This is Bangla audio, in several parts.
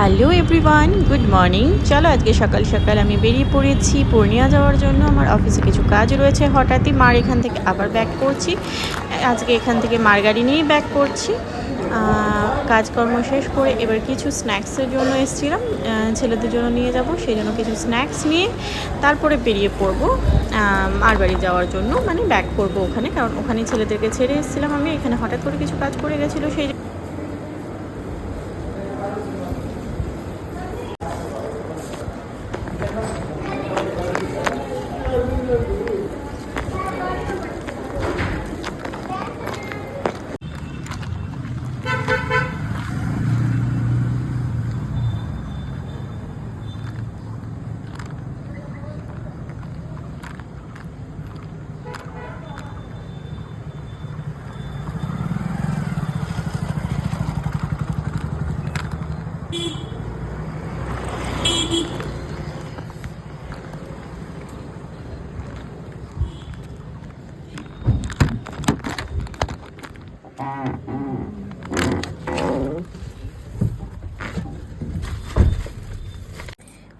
Hello everyone, good morning. চলো আজকে সকাল সকাল আমি বেরিয়ে পড়েছি পূর্ণিয়া যাওয়ার জন্য। আমার অফিসে কিছু কাজ রয়েছে, হঠাৎই মার এখান থেকে আবার ব্যাক করছি। আজকে এখান থেকে মার গাড়ি নিয়েই ব্যাক করছি। কাজকর্ম শেষ করে এবার কিছু স্ন্যাক্সের জন্য এসেছিলাম, ছেলেদের জন্য নিয়ে যাব, সেই জন্য কিছু স্ন্যাক্স নিয়ে তারপরে বেরিয়ে পড়বো মার বাড়ি যাওয়ার জন্য, মানে ব্যাক করবো ওখানে, কারণ ওখানে ছেলেদেরকে ছেড়ে এসেছিলাম আমি। এখানে হঠাৎ করে কিছু কাজ করে গেছিলো, সেই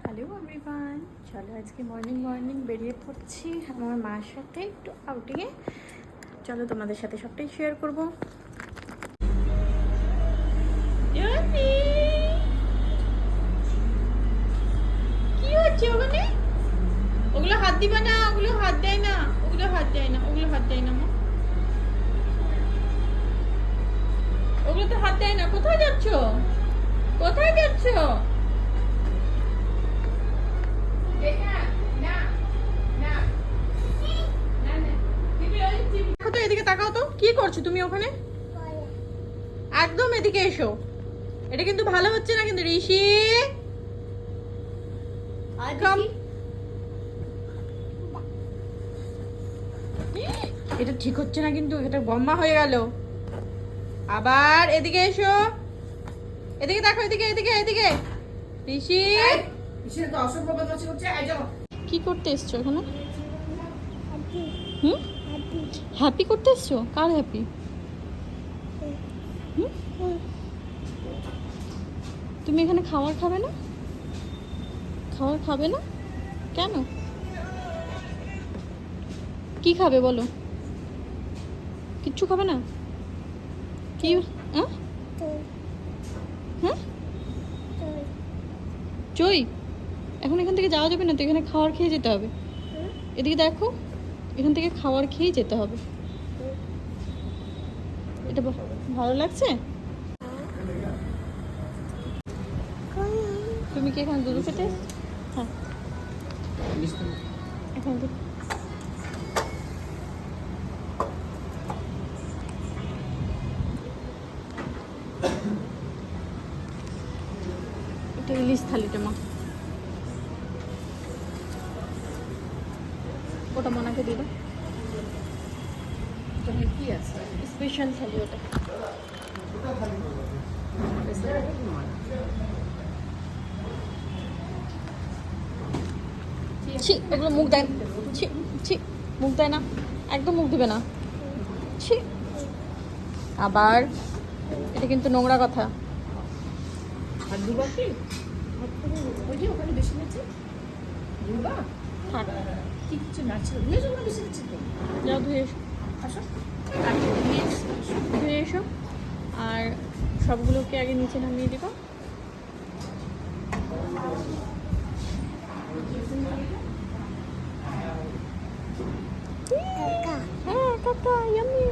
হ্যালো এভরিওয়ান, চলো আজকে মর্নিং বেরিয়ে পড়ছি আমার মার সাথে একটু আউটিংয়ে। চলো তোমাদের সাথে সবটাই শেয়ার করবো। কি হচ্ছে ওখানে? ওগুলো হাত দিবা না, ওগুলো হাত দেয় না, ওগুলো হাত দেয় না, ওগুলো হাত দেয় না মা, ওগুলো তো হাত দেয় না। কোথায় যাচ্ছ? কোথায় যাচ্ছ? এদিকে তাকাও তো, কি করছো তুমি ওখানে? একদম এদিকে এসো, এটা কিন্তু ভালো হচ্ছে না কিন্তু ঋষি। এটা ঠিক হচ্ছে না কিন্তু, এটা বম্মা হয়ে গেল। আবার এদিকে এসো, এদিকে দেখো, এদিকে এদিকে এদিকে। ঋষি কি করতে এসছো এখানে? হুম, হ্যাপি করতে এসছো? কার হ্যাপি? তুমি এখানে খাবার খাবে না? খাবার খাবে না কেন? কি খাবে বলো? কিচ্ছু খাবে না? কি? হ্যাঁ, চই? এখন এখান থেকে যাওয়া যাবে না তো, এখানে খাবার খেয়ে যেতে হবে। এদিকে দেখো, এখান থেকে খাবার খেয়েই যেতে হবে। এটা ভালো লাগছে? তুমি কি এখানে দুধ খেতে? হ্যাঁ, এখান থেকে এটা ইলিশ থালিটা মা, ওটা মনাকে দিয়ে দাও। কি আছে স্পেশাল থালি ওটা? ছি, ওগুলো মুখ দেয়, ছি ছি, মুখ দেয় না, একদম মুখ দিবে না, ছি। আবার এটা কিন্তু নোংরা কথা। থাক, যাও ধুয়ে এসো, ধুয়ে এসো। আর সবগুলোকে আগে নিচে নামিয়ে দিবা। হ্যাঁ কাকা, ইয়াম্মি।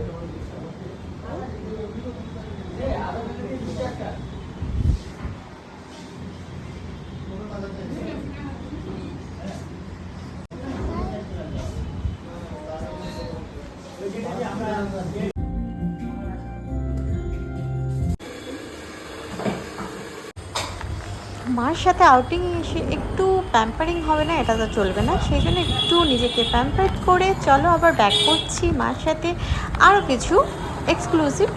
মার সাথে আউটিং এসে একটু প্যাম্পারিং হবে না, এটা তো চলবে না, সেই জন্য একটু নিজেকে প্যাম্পার করে চলো আবার ব্যাক করছি মার সাথে আরও কিছু এক্সক্লুসিভ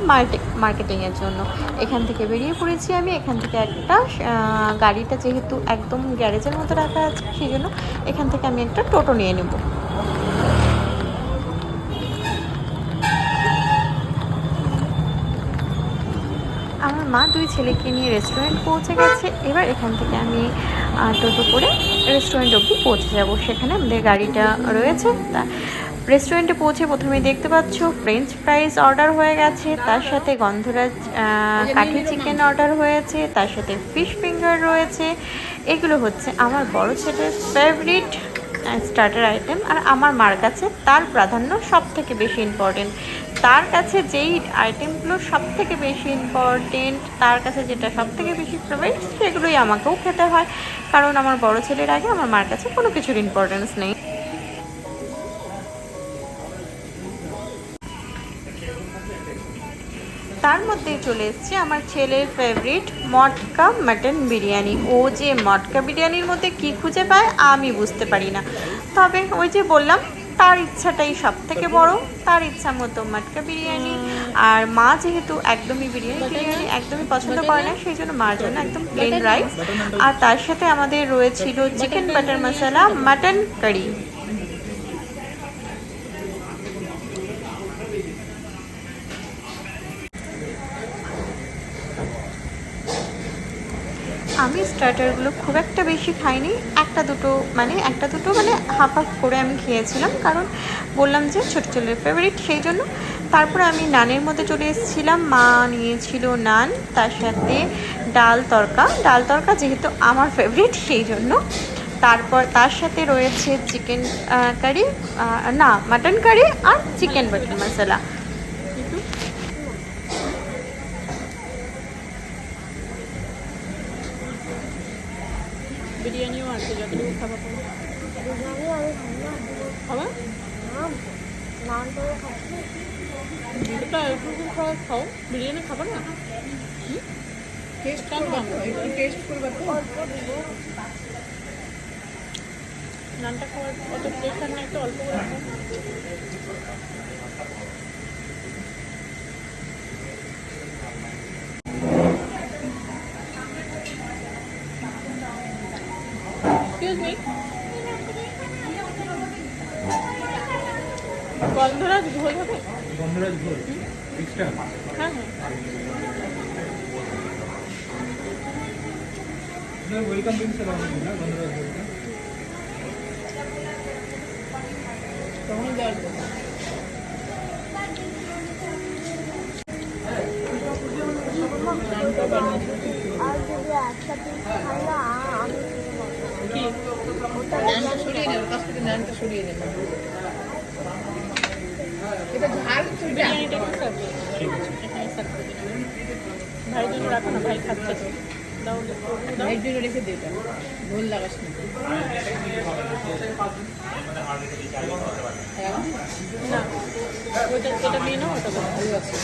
মার্কেটিংয়ের জন্য। এখান থেকে বেরিয়ে পড়েছি আমি। এখান থেকে একটা গাড়িটা যেহেতু একদম গ্যারেজের মতো রাখা আছে, সেই জন্য এখান থেকে আমি একটা টোটো নিয়ে নেব। আমার মা 2 ছেলেকে নিয়ে রেস্টুরেন্ট পৌঁছে গেছে। এবার এখান থেকে আমি টোটো করে রেস্টুরেন্ট অবধি পৌঁছে যাব। সেখানে আমাদের গাড়িটা রয়েছে। তা রেস্টুরেন্টে পৌঁছে প্রথমে দেখতে পাচ্ছ ফ্রেঞ্চ ফ্রাইজ অর্ডার হয়ে গেছে, তার সাথে গন্ধরাজ কাঠি চিকেন অর্ডার হয়েছে, তার সাথে ফিশ ফিঙ্গার রয়েছে। এগুলো হচ্ছে আমার বড় ছেলের ফেভারিট স্টার্টার আইটেম, আর আমার মার কাছে তার প্রাধান্য সব থেকে বেশি ইম্পর্টেন্ট। তার কাছে যেই আইটেমগুলো সব থেকে বেশি ইম্পর্টেন্ট, তার কাছে যেটা সব থেকে বেশি ফেভারিট, সেগুলোই আমাকেও খেতে হয়, কারণ আমার বড় ছেলের আগে আমার মার কাছে কোনো কিছুর ইম্পর্টেন্স নেই। তার মধ্যেই চলে এসছে আমার ছেলের ফেভারিট মটকা মাটন বিরিয়ানি। ও যে মটকা বিরিয়ানির মধ্যে কি খুঁজে পায় আমি বুঝতে পারি না, তবে ওই যে বললাম তার ইচ্ছাটাই সব থেকে বড়, তার ইচ্ছা মতো মটকা বিরিয়ানি। আর মা যেহেতু একদমই বিরিয়ানি একদমই পছন্দ করে না, সেই জন্য মার জন্য একদম প্লেন রাইস, আর তার সাথে আমাদের রয়েছিল চিকেন বাটার মশলা মাটন কারি। আমি স্টার্টারগুলো খুব একটা বেশি খাইনি, একটা দুটো মানে হাফ হাফ করে আমি খেয়েছিলাম, কারণ বললাম যে ছোটো ছেলের ফেভারিট, সেই জন্য। তারপরে আমি নানের মধ্যে চলে এসেছিলাম। মা নিয়েছিল নান, তার সাথে ডাল তড়কা যেহেতু আমার ফেভারিট সেই জন্য। তারপর তার সাথে রয়েছে চিকেন কারি, না মাটন কারি আর চিকেন বাটার মশলা। বিরিয়ানিও আছে, যতটুকু খাবার খাবার খাও, বিরিয়ানি খাবো না, টেস্ট করবে তো। নানটা খাওয়ার অত প্রেশার না, একটু অল্প করে গন্ধরাজ ঝোল হবে, গন্ধরাজ ঝোল এক্সট্রা। হ্যাঁ হ্যাঁ, ওয়েলকাম ড্রিঙ্কস না গন্ধরাজ ঝোলটা তখন দেওয়া সরিয়ে নেব, কাছ থেকে নানটা সরিয়ে নেব। এটা ঝাল বিরিয়ানিটা ভাইয়ের জন্য রাখো না, ভাই খাচ্ছে তো, ভাইয়ের জন্য রেখে দে, ভুল লাগাস না। না ওইটা এটা নিয়ে নাও, ওটা ভালো আছে।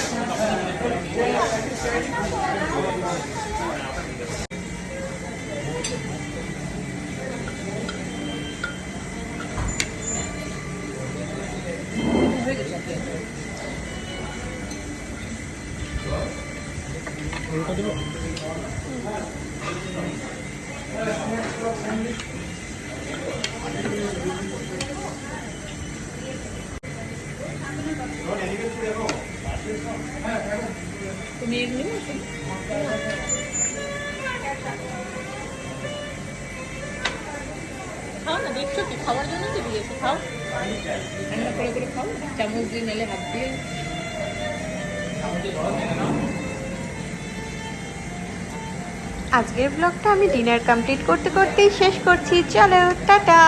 তুমি এগুলো খাও না, দেখছো কি খাওয়ার জন্য তো দিয়েছো, খাও রান্না করে করে খাও, চামচ দিয়ে নালে হাত দিয়ে। আজকের ব্লগটা আমি ডিনার কমপ্লিট করতে করতেই শেষ করছি। চলো টাটা।